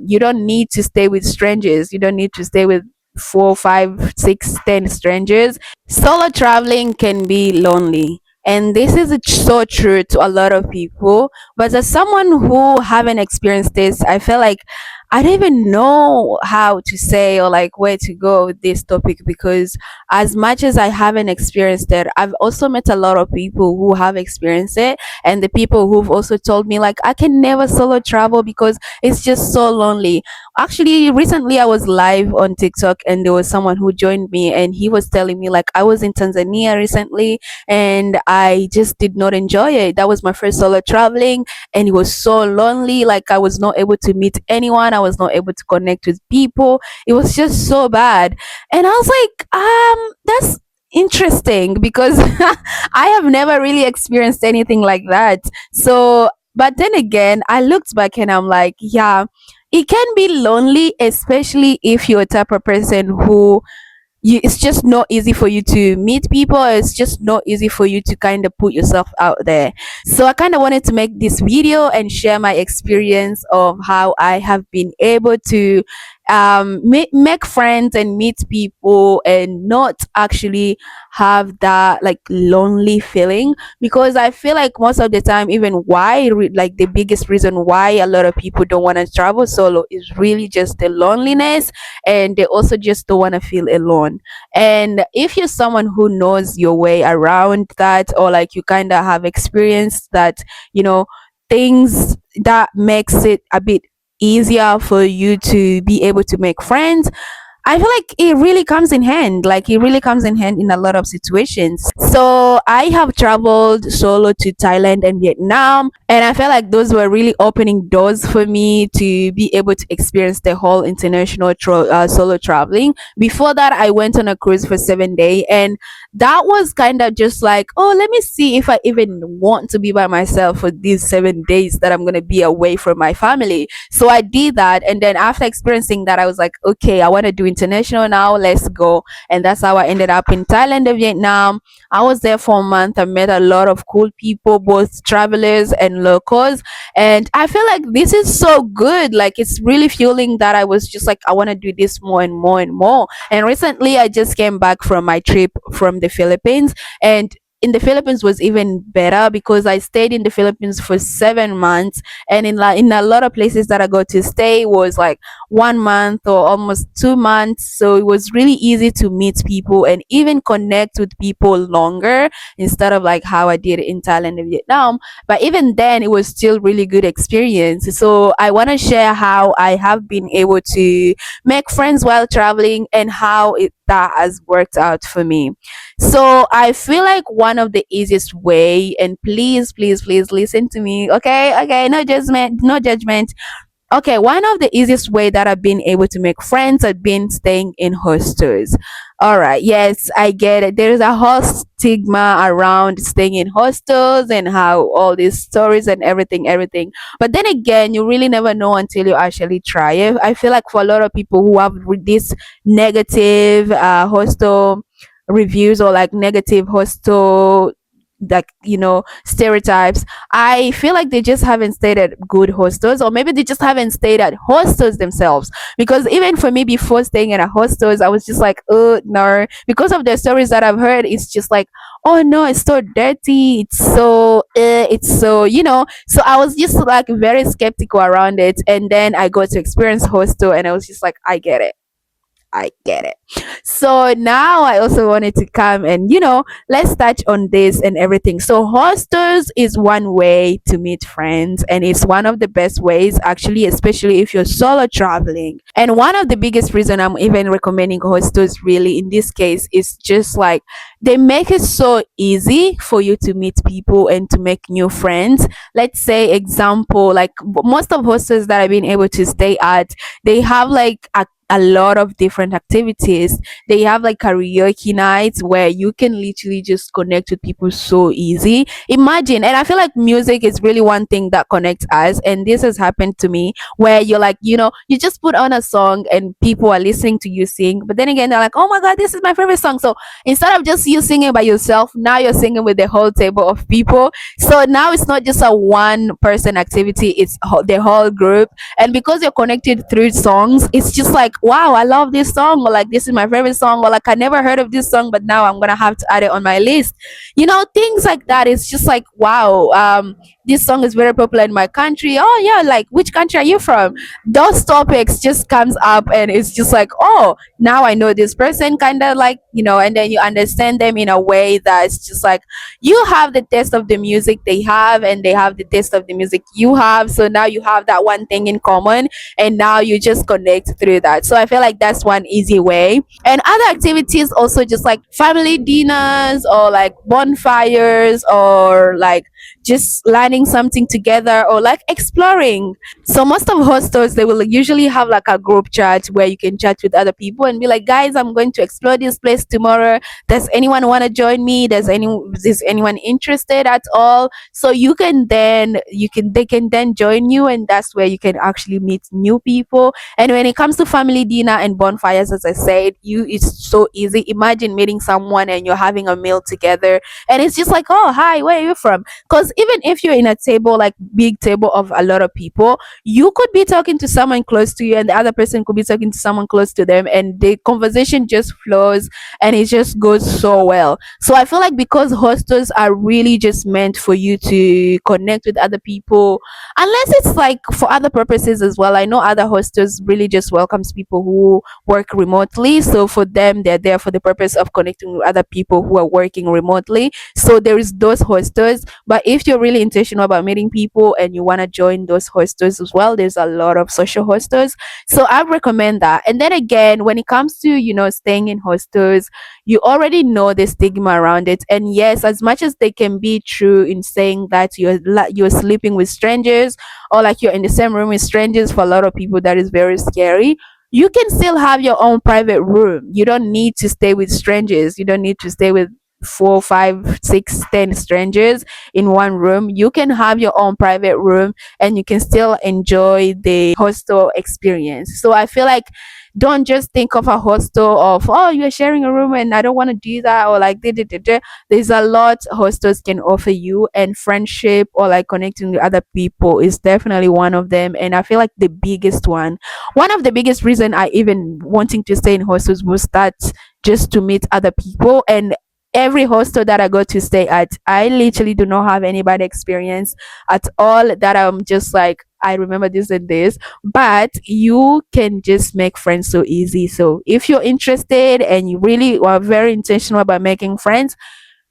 You don't need to stay with strangers. You don't need to stay with 4, 5, 6, 10 strangers. Solo traveling can be lonely. And this is so true to a lot of people. But as someone who haven't experienced this, I feel like I don't even know how to say or like where to go with this topic, because as much as I haven't experienced it, I've also met a lot of people who have experienced it, and the people who've also told me like I can never solo travel because it's just so lonely. Actually, recently I was live on TikTok and there was someone who joined me and he was telling me like I was in Tanzania recently and I just did not enjoy it. That was my first solo traveling and it was so lonely. Like I was not able to meet anyone. I was not able to connect with people. It was just so bad. And I was like, that's interesting because I have never really experienced anything like that. So, but then again, I looked back and I'm like, yeah, it can be lonely, especially if you're a type of person who it's just not easy for you to meet people. It's just not easy for you to kind of put yourself out there. So I kind of wanted to make this video and share my experience of how I have been able to make friends and meet people and not actually have that like lonely feeling, because I feel like most of the time, even like the biggest reason why a lot of people don't want to travel solo is really just the loneliness, and they also just don't want to feel alone. And if you're someone who knows your way around that, or like you kind of have experienced that, you know, things that makes it a bit easier for you to be able to make friends, I feel like it really comes in hand. Like it really comes in hand in a lot of situations. So I have traveled solo to Thailand and Vietnam, and I felt like those were really opening doors for me to be able to experience the whole international solo traveling. Before that, I went on a cruise for 7 days, and that was kind of just like, oh, let me see if I even want to be by myself for these 7 days that I'm gonna be away from my family. So I did that, and then after experiencing that, I was like, okay, I want to do international now. Let's go. And that's how I ended up in Thailand and Vietnam. I was there for a month. I met a lot of cool people, both travelers and locals. And I feel like this is so good. Like it's really fueling that I was just like, I want to do this more and more and more. And recently I just came back from my trip from the Philippines, and in the Philippines was even better because I stayed in the Philippines for 7 months, and in a lot of places that I got to stay was like 1 month or almost 2 months. So it was really easy to meet people and even connect with people longer instead of like how I did in Thailand and Vietnam. But even then, it was still really good experience. So I want to share how I have been able to make friends while traveling and how that has worked out for me. So I feel like one of the easiest way, and please, please, please listen to me, okay? Okay, no judgment, no judgment. Okay, one of the easiest way that I've been able to make friends have been staying in hostels. All right, yes, I get it. There's a whole stigma around staying in hostels and how all these stories and everything, everything. But then again, you really never know until you actually try it. I feel like for a lot of people who have this negative hostel reviews or like negative hostel, like, you know, stereotypes, I feel like they just haven't stayed at good hostels, or maybe they just haven't stayed at hostels themselves. Because even for me, before staying at a hostels, I was just like, oh no, because of the stories that I've heard, it's just like, oh no, it's so dirty, it's so it's so, you know. So I was just like very skeptical around it, and then I got to experience hostel and I was just like, I get it, I get it. So now I also wanted to come and, you know, let's touch on this and everything. So hostels is one way to meet friends, and it's one of the best ways actually, especially if you're solo traveling. And one of the biggest reason I'm even recommending hostels really in this case is just like they make it so easy for you to meet people and to make new friends. Let's say example, like most of hostels that I've been able to stay at, they have like a lot of different activities. They have like karaoke nights where you can literally just connect with people so easy. Imagine, and I feel like music is really one thing that connects us. And this has happened to me where you're like, you just put on a song and people are listening to you sing. But then again, they're like, oh my God, this is my favorite song. So instead of just you singing by yourself, now you're singing with the whole table of people. So now it's not just a one person activity, it's the whole group. And because you're connected through songs, it's just like, wow, I love this song, or like this is my favorite song, or like I never heard of this song, but now I'm gonna have to add it on my list. Things like that. It's just like, wow, this song is very popular in my country. Oh yeah, like which country are you from? Those topics just comes up, and it's just like, oh, now I know this person, kind of like, and then you understand them in a way that's just like, you have the taste of the music they have, and they have the taste of the music you have. So now you have that one thing in common, and now you just connect through that. So I feel like that's one easy way. And other activities also, just like family dinners, or like bonfires, or like just learning something together, or like exploring. So most of hostels, they will usually have like a group chat where you can chat with other people and be like, guys, I'm going to explore this place tomorrow. Does anyone want to join me? Is anyone interested at all? So they can then join you, and that's where you can actually meet new people. And when it comes to family dinner and bonfires, as I said, it's so easy. Imagine meeting someone and you're having a meal together, and it's just like, oh hi, where are you from? Because even if you're in a table, like big table of a lot of people, you could be talking to someone close to you, and the other person could be talking to someone close to them, and the conversation just flows, and it just goes so well. So I feel like, because hostels are really just meant for you to connect with other people, unless it's like for other purposes as well. I know other hostels really just welcomes people who work remotely. So for them, they're there for the purpose of connecting with other people who are working remotely. So there is those hostels. But if you're really intentional about meeting people and you want to join those hostels as well, there's a lot of social hostels. So I recommend that. And then again, when it comes to, staying in hostels, you already know the stigma around it. And yes, as much as they can be true in saying that you're sleeping with strangers, or like you're in the same room with strangers, for a lot of people that is very scary. You can still have your own private room. You don't need to stay with strangers. You don't need to stay with 4, 5, 6, 10 strangers in one room. You can have your own private room, and you can still enjoy the hostel experience. So I feel like, don't just think of a hostel of, oh, you're sharing a room and I don't want to do that, or like da. There's a lot hostels can offer you, and friendship, or like connecting with other people, is definitely one of them. And I feel like one of the biggest reason I even wanting to stay in hostels was that, just to meet other people. And every hostel that I go to stay at, I literally do not have any bad experience at all, that I'm just like, I remember this and this. But you can just make friends so easy. So if you're interested and you really are very intentional about making friends,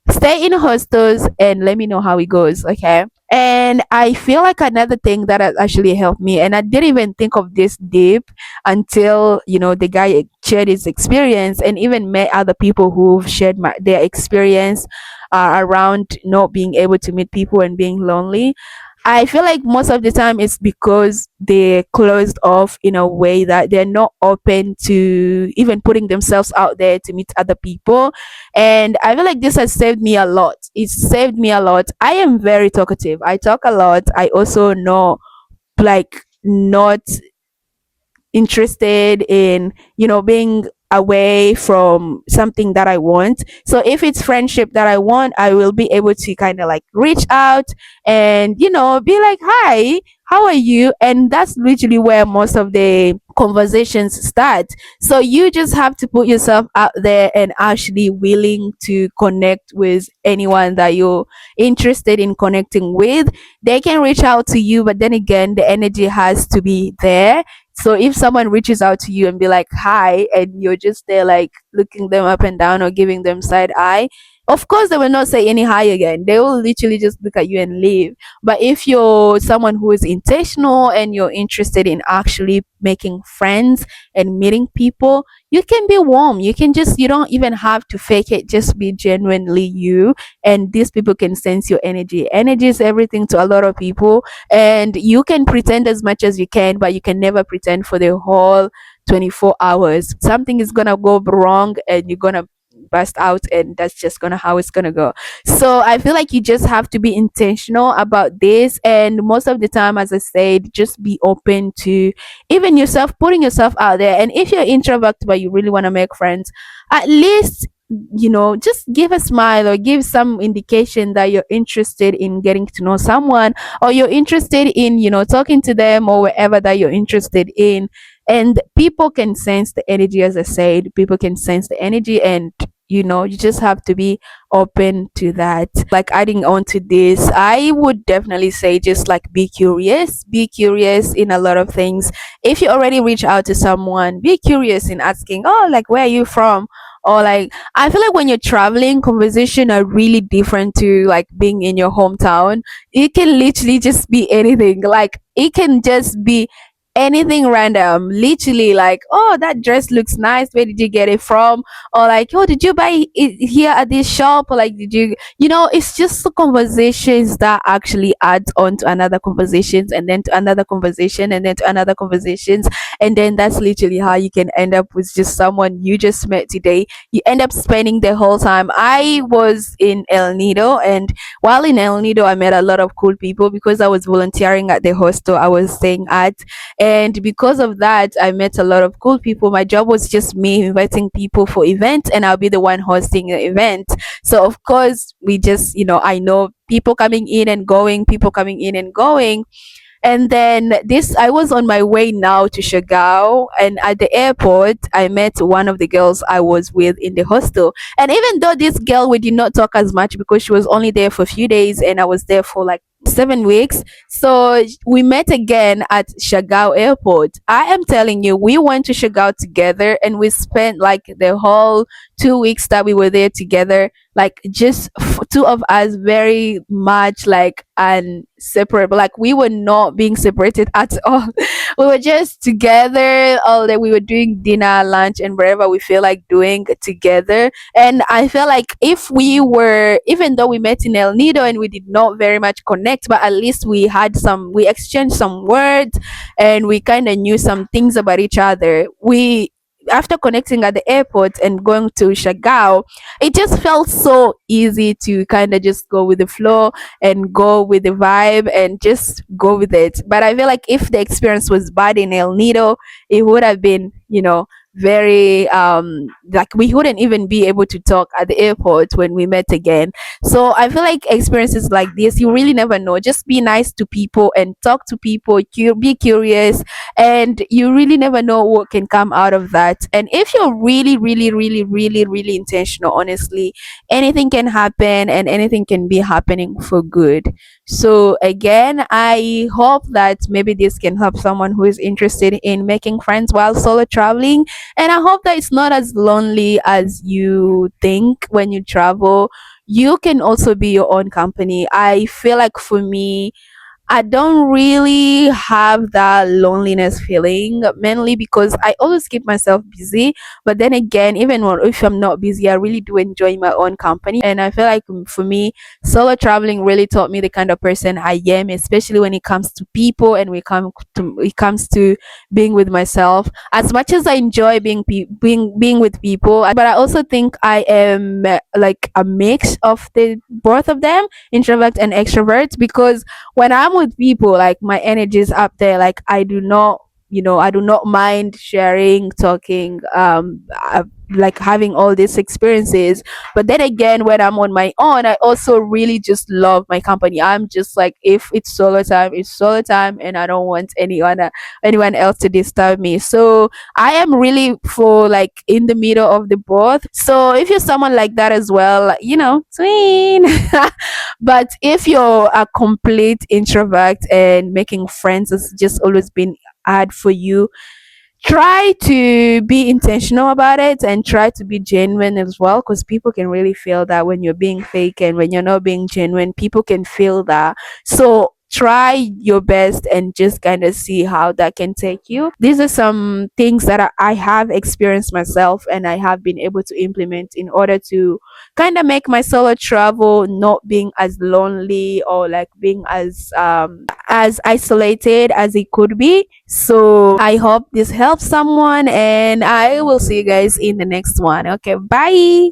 stay in hostels and let me know how it goes, okay? And I feel like another thing that has actually helped me, and I didn't even think of this deep until, the guy shared his experience, and even met other people who've shared their experience around not being able to meet people and being lonely. I feel like most of the time it's because they're closed off in a way that they're not open to even putting themselves out there to meet other people. And I feel like this has saved me a lot. It's saved me a lot. I am very talkative. I talk a lot. I also know, like, not interested in, being away from something that I want. So if it's friendship that I want, I will be able to kind of like reach out and, be like, hi, how are you? And that's literally where most of the conversations start. So you just have to put yourself out there and actually willing to connect with anyone that you're interested in connecting with. They can reach out to you, but then again, the energy has to be there. So if someone reaches out to you and be like, hi, and you're just there like looking them up and down or giving them side eye, of course they will not say any hi again. They will literally just look at you and leave. But if you're someone who is intentional and you're interested in actually making friends and meeting people, you can be warm. You don't even have to fake it. Just be genuinely you. And these people can sense your energy. Energy is everything to a lot of people. And you can pretend as much as you can, but you can never pretend for the whole 24 hours. Something is gonna go wrong and you're gonna burst out, and that's just gonna how it's gonna go. So I feel like you just have to be intentional about this, and most of the time, as I said, just be open to even yourself putting yourself out there. And if you're introvert but you really want to make friends, at least just give a smile or give some indication that you're interested in getting to know someone, or you're interested in talking to them, or wherever that you're interested in. And people can sense the energy. As I said, people can sense the energy, and you just have to be open to that. Like, adding on to this, I would definitely say, just like, be curious in a lot of things. If you already reach out to someone, be curious in asking, oh, like, where are you from? Or like, I feel like when you're traveling, conversation are really different to like being in your hometown. It can literally just be anything. Like, it can just be anything random, literally, like, oh, that dress looks nice, where did you get it from? Or like, oh, did you buy it here at this shop? Or like, did it's just the conversations that actually adds on to another conversations, and then to another conversation, and then to another conversations. And then that's literally how you can end up with just someone you just met today. You end up spending the whole time. I was in El Nido, and while in El Nido, I met a lot of cool people because I was volunteering at the hostel I was staying at. And because of that, I met a lot of cool people. My job was just me inviting people for events, and I'll be the one hosting the event. So of course, we just, I know people coming in and going, people coming in and going. And then I was on my way now to Chagao, and at the airport, I met one of the girls I was with in the hostel. And even though this girl, we did not talk as much because she was only there for a few days, and I was there for like 7 weeks. So we met again at Chagao airport. I am telling you, we went to Chagao together, and we spent like the whole 2 weeks that we were there together, like just two of us, very much like inseparable. Like, we were not being separated at all. We were just together all day. We were doing dinner, lunch, and wherever we feel like doing together. And I feel like, if we were, even though we met in El Nido and we did not very much connect, but at least we exchanged some words, and we kind of knew some things about each other. We After connecting at the airport and going to Chagao, it just felt so easy to kind of just go with the flow and go with the vibe and just go with it. But I feel like if the experience was bad in El Nido, it would have been, very like, we wouldn't even be able to talk at the airport when we met again. So I feel like experiences like this, you really never know. Just be nice to people and talk to people, be curious, and you really never know what can come out of that. And if you're really, really, really, really, really intentional, honestly, anything can happen, and anything can be happening for good. So again, I hope that maybe this can help someone who is interested in making friends while solo traveling. And I hope that it's not as lonely as you think when you travel. You can also be your own company. I feel like, for me, I don't really have that loneliness feeling, mainly because I always keep myself busy. But then again, even if I'm not busy, I really do enjoy my own company. And I feel like, for me, solo traveling really taught me the kind of person I am, especially when it comes to people, and it comes to being with myself. As much as I enjoy being with people, but I also think I am like a mix of the both of them, introvert and extrovert, because when I'm with people, like, my energy is up there. Like, I do not mind sharing, talking, like, having all these experiences. But then again, when I'm on my own, I also really just love my company. I'm just like, if it's solo time, it's solo time, and I don't want anyone else to disturb me. So I am really for, like, in the middle of the both. So if you're someone like that as well, twin. But if you're a complete introvert and making friends has just always been hard for you, try to be intentional about it, and try to be genuine as well, because people can really feel that when you're being fake, and when you're not being genuine, people can feel that. So try your best and just kind of see how that can take you. These are some things that I have experienced myself and I have been able to implement in order to kind of make my solo travel not being as lonely or like being as isolated as it could be. So I hope this helps someone, and I will see you guys in the next one. Okay, bye.